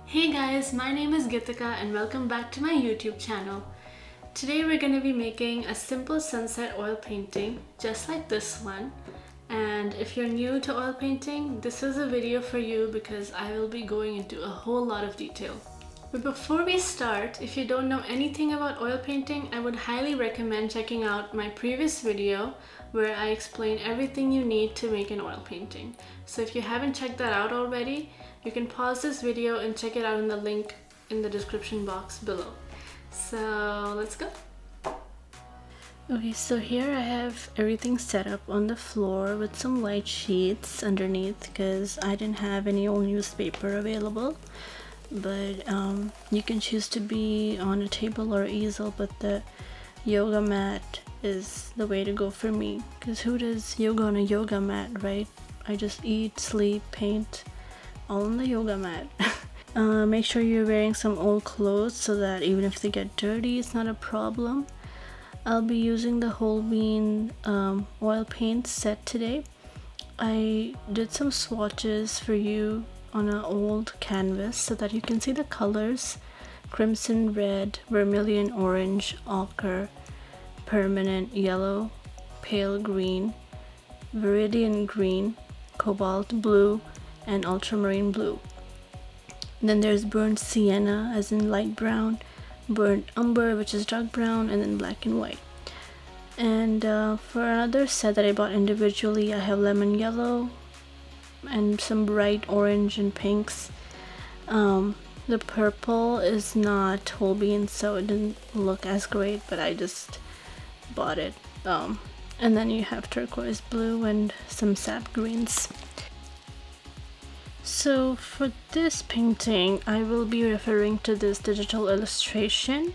Hey guys, my name is Geetika and welcome back to my YouTube channel. Today we're going to be making a simple sunset oil painting just like this one. And if you're new to oil painting, this is a video for you because I will be going into a whole lot of detail. But before we start, if you don't know anything about oil painting, I would highly recommend checking out my previous video where I explain everything you need to make an oil painting. So if you haven't checked that out already, you can pause this video and check it out in the link in the description box below. So let's go. Okay, so here I have everything set up on the floor with some white sheets underneath because I didn't have any old newspaper available. But you can choose to be on a table or easel, but the yoga mat is the way to go for me because who does yoga on a yoga mat, right? I just eat, sleep, paint all on the yoga mat. Make sure you're wearing some old clothes so that even if they get dirty, it's not a problem. I'll be using the Holbein oil paint set today. I did some swatches for you on an old canvas so that you can see the colors: crimson red, vermilion orange, ochre, permanent yellow, pale green, viridian green, cobalt blue, and ultramarine blue. Then there's burnt sienna as in light brown, burnt umber which is dark brown, and then black and white. And for another set that I bought individually, I have lemon yellow and some bright orange and pinks. The purple is not Holbein, so it didn't look as great, but I just bought it. And then you have turquoise blue and some sap greens. So for this painting, I will be referring to this digital illustration.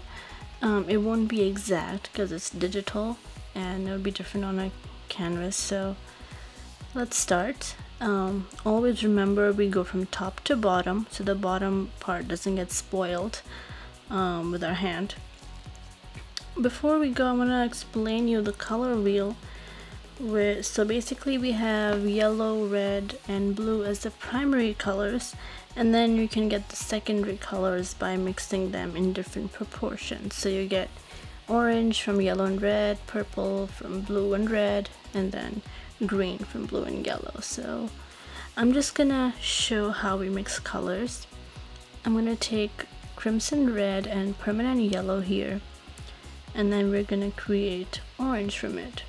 It won't be exact because it's digital and it'll be different on a canvas. So let's start. Always remember we go from top to bottom so the bottom part doesn't get spoiled with our hand. Before we go, I'm gonna explain you the color wheel. So basically we have yellow, red, and blue as the primary colors, and then you can get the secondary colors by mixing them in different proportions. So you get orange from yellow and red, purple from blue and red, and then green from blue and yellow. So I'm just gonna show how we mix colors. I'm gonna take crimson red and permanent yellow here, and then we're gonna create orange from it.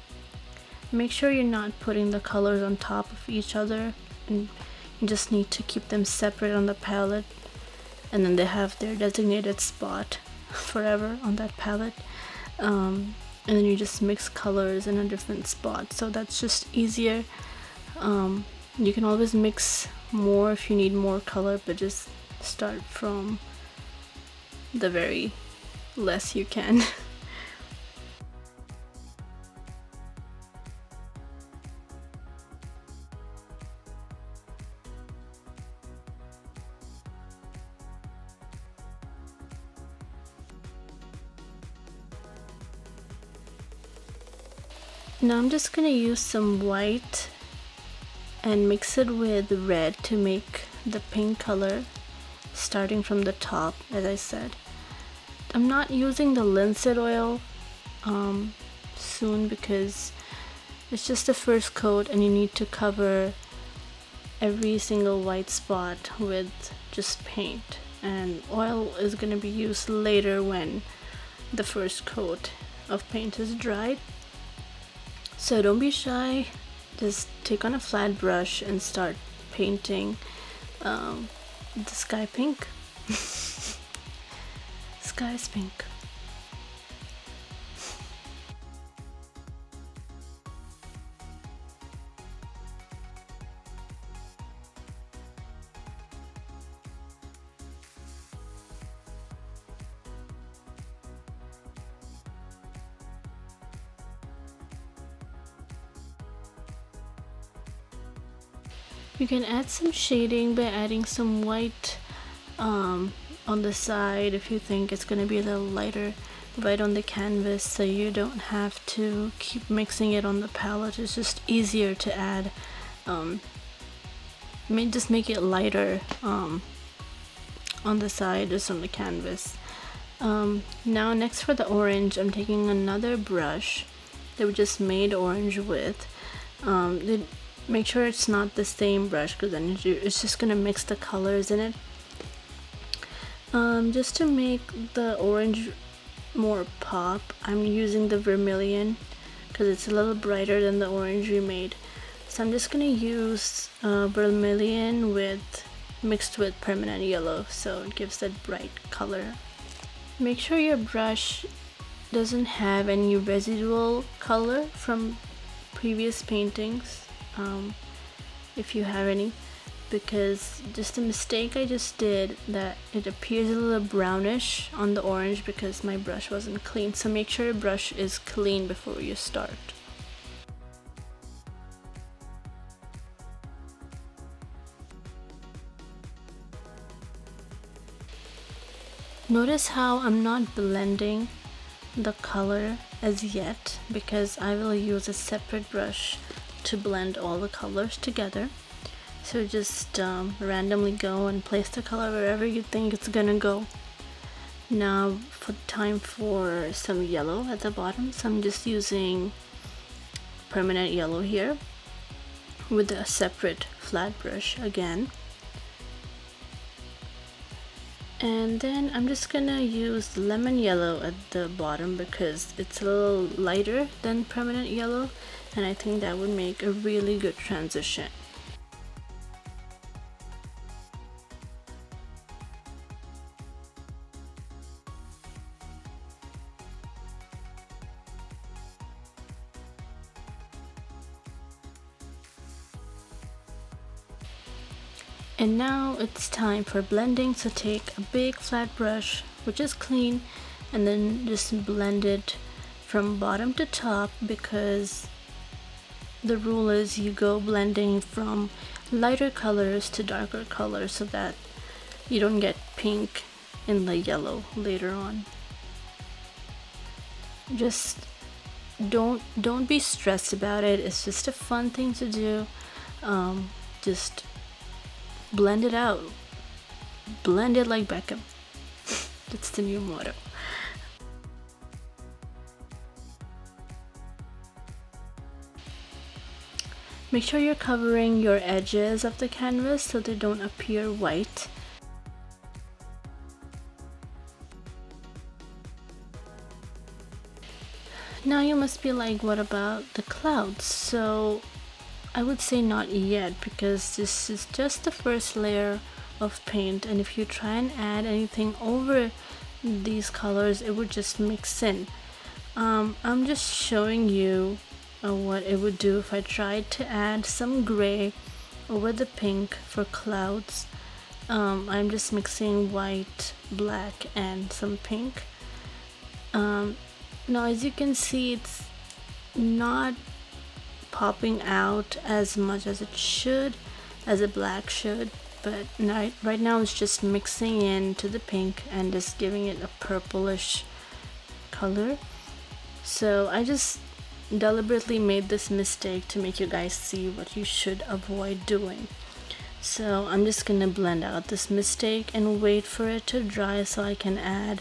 Make sure you're not putting the colors on top of each other, and you just need to keep them separate on the palette, and then they have their designated spot forever on that palette. And then you just mix colors in a different spot, so that's just easier. You can always mix more if you need more color, but just start from the very less you can. Now I'm just gonna use some white and mix it with red to make the pink color, starting from the top. As I said, I'm not using the linseed oil soon because it's just the first coat and you need to cover every single white spot with just paint, and oil is going to be used later when the first coat of paint is dried. So don't be shy, just take on a flat brush and start painting the sky pink. Sky is pink. You can add some shading by adding some white on the side if you think it's going to be a little lighter white on the canvas, so you don't have to keep mixing it on the palette. It's just easier to add. Just make it lighter on the side, just on the canvas. Now next for the orange, I'm taking another brush that we just made orange with. Make sure it's not the same brush, because then it's just gonna mix the colors in it. Just to make the orange more pop, I'm using the vermilion because it's a little brighter than the orange we made. So I'm just gonna use vermilion mixed with permanent yellow, so it gives that bright color. Make sure your brush doesn't have any residual color from previous paintings, if you have any, because just a mistake I just did, that it appears a little brownish on the orange because my brush wasn't clean. So make sure your brush is clean before you start. Notice how I'm not blending the color as yet, because I will use a separate brush to blend all the colors together. So just randomly go and place the color wherever you think it's gonna go. Now time for some yellow at the bottom, so I'm just using permanent yellow here with a separate flat brush again. And then I'm just gonna use lemon yellow at the bottom because it's a little lighter than permanent yellow, and I think that would make a really good transition. And now it's time for blending, so take a big flat brush, which is clean, and then just blend it from bottom to top, because the rule is you go blending from lighter colors to darker colors so that you don't get pink in the yellow later on. Just don't be stressed about it. It's just a fun thing to do. Just blend it out. Blend it like Beckham. That's the new motto. Make sure you're covering your edges of the canvas so they don't appear white. Now you must be like, what about the clouds? So I would say not yet, because this is just the first layer of paint, and if you try and add anything over these colors, it would just mix in. I'm just showing you what it would do if I tried to add some gray over the pink for clouds. I'm just mixing white, black, and some pink. Now as you can see, it's not popping out as much as it should, as a black should, but right now it's just mixing into the pink and just giving it a purplish color. So I just deliberately made this mistake to make you guys see what you should avoid doing. So I'm just gonna blend out this mistake and wait for it to dry so I can add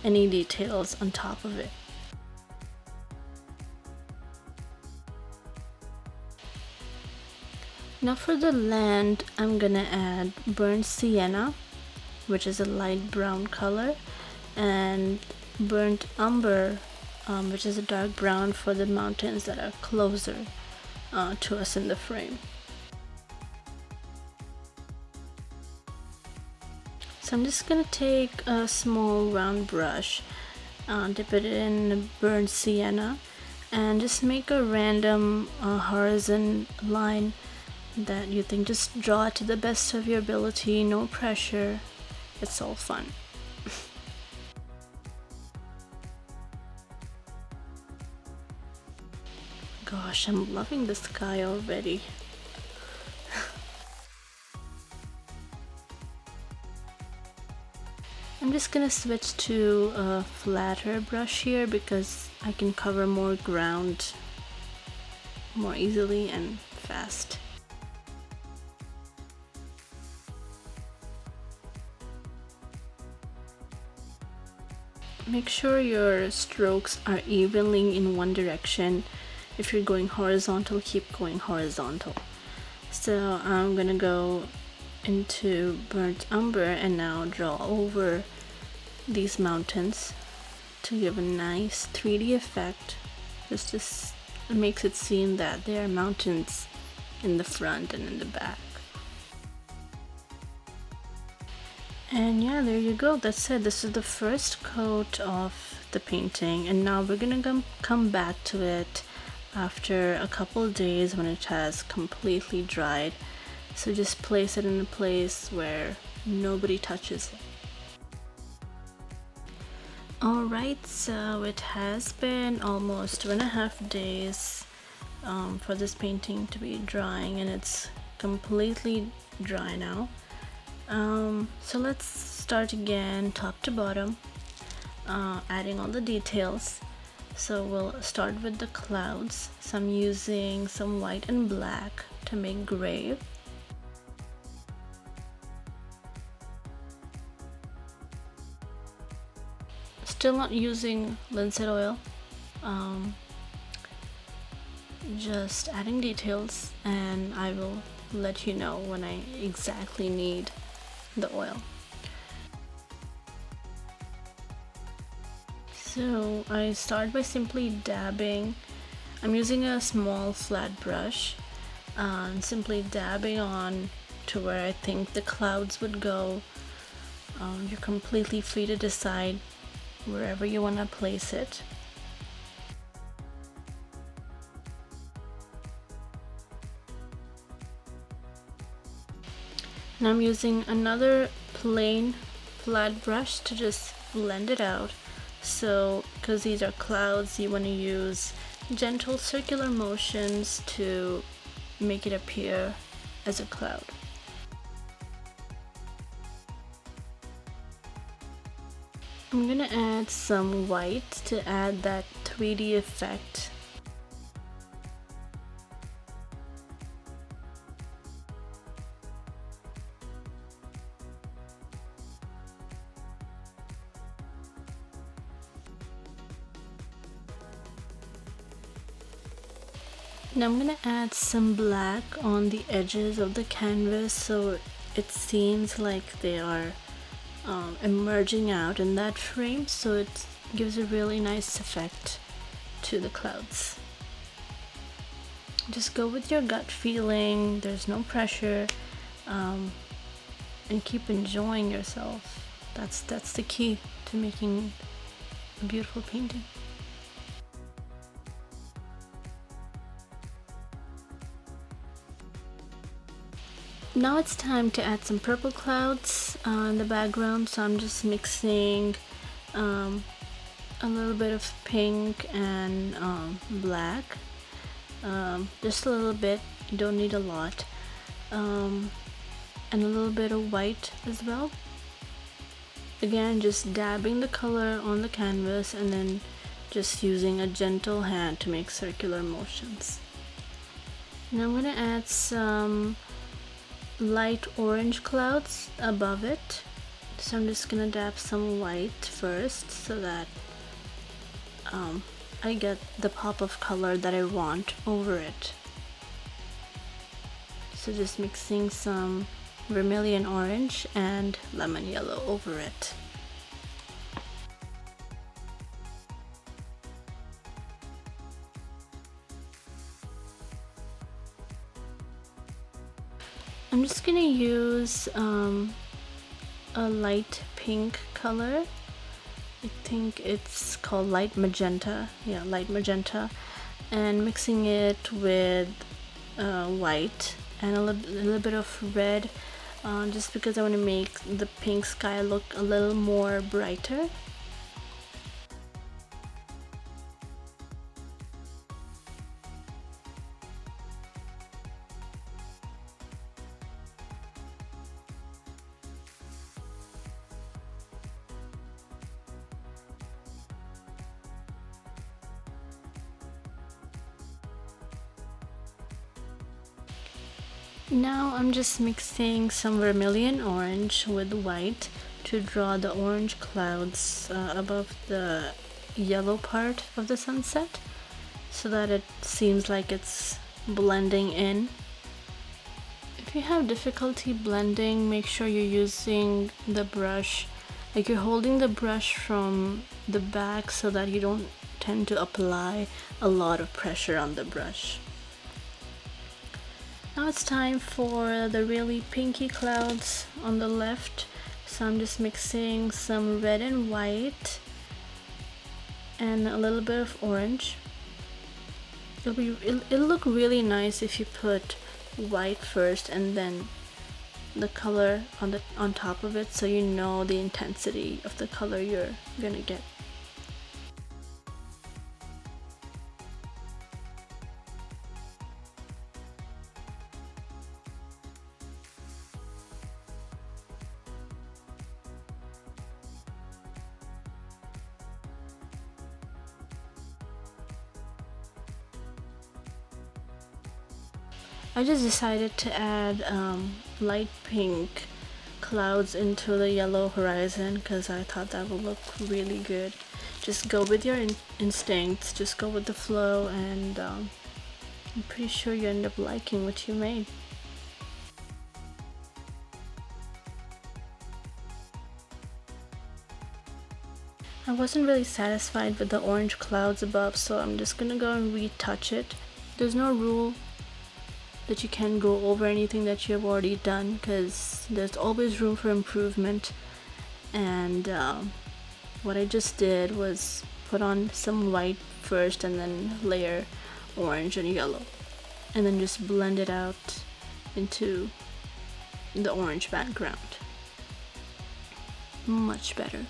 any details on top of it. Now for the land, I'm gonna add burnt sienna, which is a light brown color, and burnt umber, which is a dark brown for the mountains that are closer to us in the frame. So I'm just gonna take a small round brush, dip it in burnt sienna, and just make a random horizon line that you think. Just draw it to the best of your ability, no pressure. It's all fun. Gosh, I'm loving the sky already. I'm just gonna switch to a flatter brush here because I can cover more ground more easily and fast. make sure your strokes are evenly in one direction. If you're going horizontal, keep going horizontal. So I'm gonna go into burnt umber and now draw over these mountains to give a nice 3D effect. This makes it seem that there are mountains in the front and in the back. And yeah, there you go. That's it. This is the first coat of the painting, and now we're gonna come back to it after a couple days when it has completely dried. So just place it in a place where nobody touches it. Alright, so it has been almost 2.5 days for this painting to be drying, and it's completely dry now. So let's start again top to bottom, adding all the details. So we'll start with the clouds. So I'm using some white and black to make gray. Still not using linseed oil, just adding details, and I will let you know when I exactly need the oil. So I start by simply dabbing. I'm using a small flat brush and simply dabbing on to where I think the clouds would go. You're completely free to decide wherever you want to place it. And I'm using another plain flat brush to just blend it out. So because these are clouds, you want to use gentle circular motions to make it appear as a cloud. I'm gonna add some white to add that 3D effect. Now I'm gonna add some black on the edges of the canvas so it seems like they are emerging out in that frame, so it gives a really nice effect to the clouds. Just go with your gut feeling, there's no pressure, and keep enjoying yourself. That's the key to making a beautiful painting. Now it's time to add some purple clouds in the background, so I'm just mixing a little bit of pink and black, just a little bit, you don't need a lot, and a little bit of white as well. Again, just dabbing the color on the canvas and then just using a gentle hand to make circular motions. Now I'm going to add some light orange clouds above it, so I'm just gonna dab some white first so that I get the pop of color that I want over it. So just mixing some vermilion orange and lemon yellow over it. I'm just gonna use a light pink color. I think it's called light magenta. Yeah, light magenta, and mixing it with white and a little bit of red, just because I want to make the pink sky look a little more brighter. Now I'm just mixing some vermilion orange with white to draw the orange clouds above the yellow part of the sunset so that it seems like it's blending in. If you have difficulty blending, make sure you're using the brush, like you're holding the brush from the back so that you don't tend to apply a lot of pressure on the brush. Now it's time for the really pinky clouds on the left. So I'm just mixing some red and white and a little bit of orange. It'll look really nice if you put white first and then the color on top of it, so you know the intensity of the color you're gonna get. I just decided to add light pink clouds into the yellow horizon because I thought that would look really good. Just go with your instincts, just go with the flow, and I'm pretty sure you end up liking what you made. I wasn't really satisfied with the orange clouds above, so I'm just gonna go and retouch it. There's no rule that you can go over anything that you have already done because there's always room for improvement. And what I just did was put on some white first and then layer orange and yellow and then just blend it out into the orange background. Much better.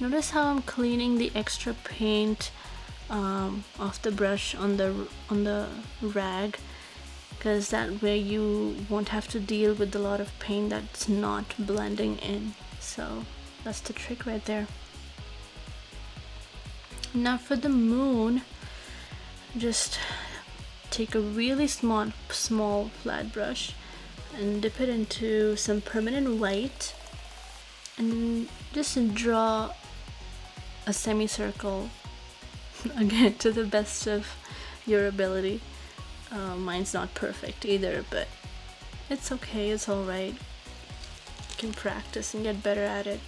Notice how I'm cleaning the extra paint off the brush on the rag, because that way you won't have to deal with a lot of paint that's not blending in. So that's the trick right there. Now for the moon, just take a really small flat brush and dip it into some permanent white and just draw a semicircle again to the best of your ability. Mine's not perfect either, but it's okay, it's alright. You can practice and get better at it.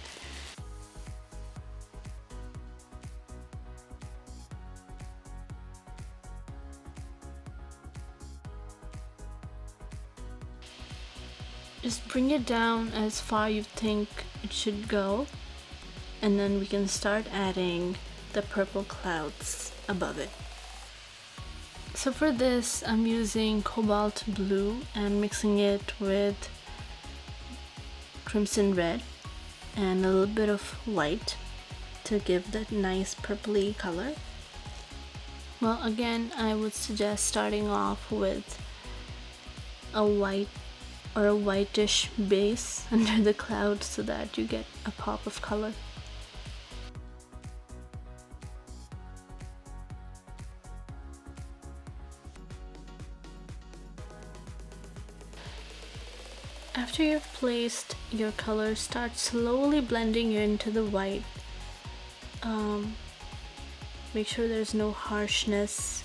Just bring it down as far you think it should go, and then we can start adding the purple clouds above it. So for this, I'm using cobalt blue and mixing it with crimson red and a little bit of white to give that nice purpley color. Well, again, I would suggest starting off with a white or a whitish base under the cloud so that you get a pop of color. After you've placed your color, start slowly blending into the white. Make sure there's no harshness.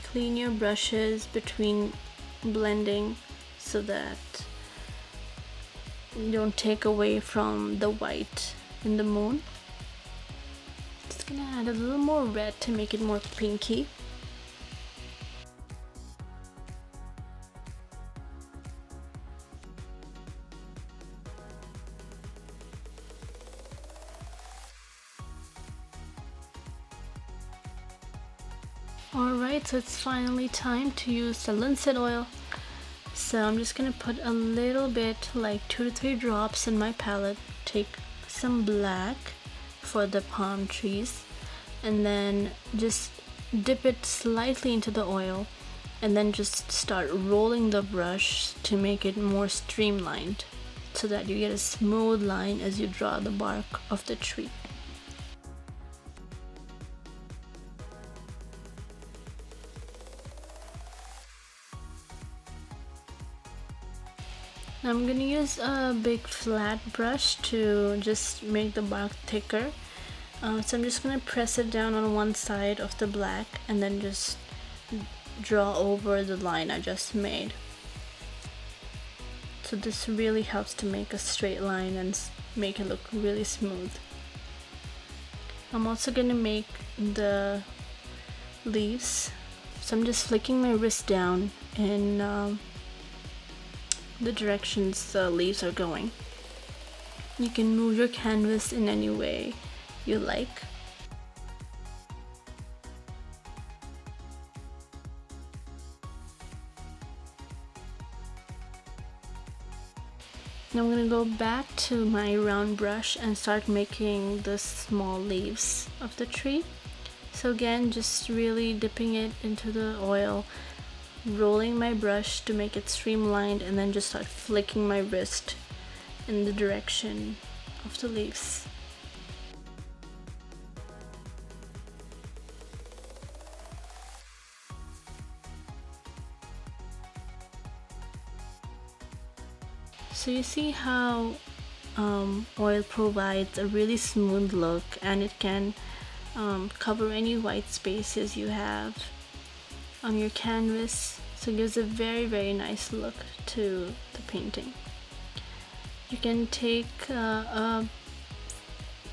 Clean your brushes between blending so that you don't take away from the white in the moon. Just gonna add a little more red to make it more pinky. Alright, so it's finally time to use the linseed oil. So I'm just gonna put a little bit, like 2 to 3 drops in my palette. Take some black for the palm trees and then just dip it slightly into the oil and then just start rolling the brush to make it more streamlined so that you get a smooth line as you draw the bark of the tree. Now I'm gonna use a big flat brush to just make the bark thicker. So I'm just gonna press it down on one side of the black and then just draw over the line I just made. So this really helps to make a straight line and make it look really smooth. I'm also gonna make the leaves. So I'm just flicking my wrist down in the directions the leaves are going. You can move your canvas in any way you like. Now I'm going to go back to my round brush and start making the small leaves of the tree. So again, just really dipping it into the oil, rolling my brush to make it streamlined, and then just start flicking my wrist in the direction of the leaves. So you see how oil provides a really smooth look, and it can cover any white spaces you have on your canvas, so it gives a very nice look to the painting. You can take a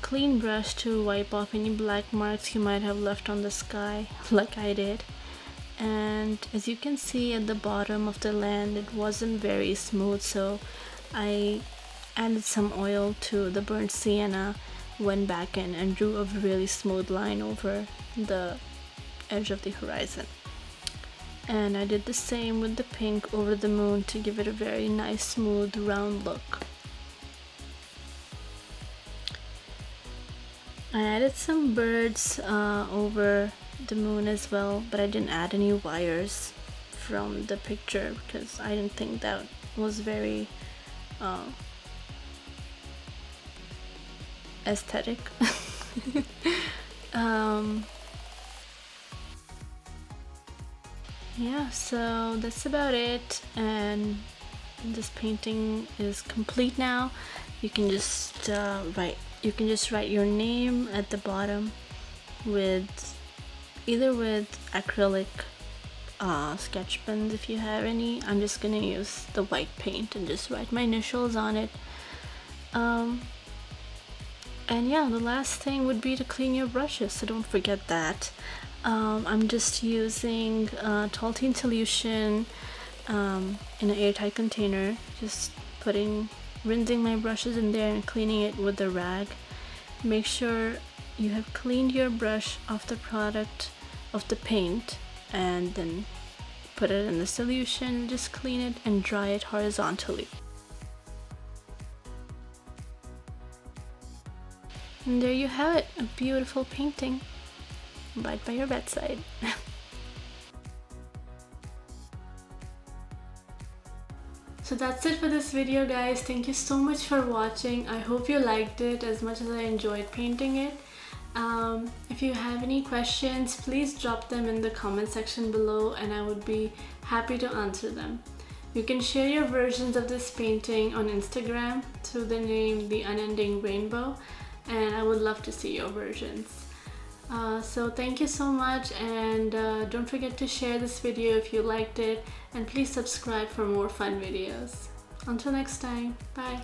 clean brush to wipe off any black marks you might have left on the sky, like I did. And as you can see at the bottom of the land, it wasn't very smooth, so I added some oil to the burnt sienna, went back in and drew a really smooth line over the edge of the horizon. And I did the same with the pink over the moon to give it a very nice smooth round look. I added some birds over the moon as well, but I didn't add any wires from the picture because I didn't think that was very aesthetic. Yeah, so that's about it, and this painting is complete now. You can just write your name at the bottom with with acrylic sketch pens if you have any. I'm just gonna use the white paint and just write my initials on it. And yeah, the last thing would be to clean your brushes, so don't forget that. I'm just using Taltine solution in an airtight container, just rinsing my brushes in there and cleaning it with a rag. Make sure you have cleaned your brush of the product of the paint, and then put it in the solution, just clean it and dry it horizontally. And there you have it, a beautiful painting right by your bedside. So that's it for this video, guys. Thank you so much for watching. I hope you liked it as much as I enjoyed painting it. If you have any questions, please drop them in the comment section below and I would be happy to answer them. You can share your versions of this painting on Instagram through the name The Unending Rainbow, and I would love to see your versions. So thank you so much, and don't forget to share this video if you liked it, and please subscribe for more fun videos. Until next time, bye!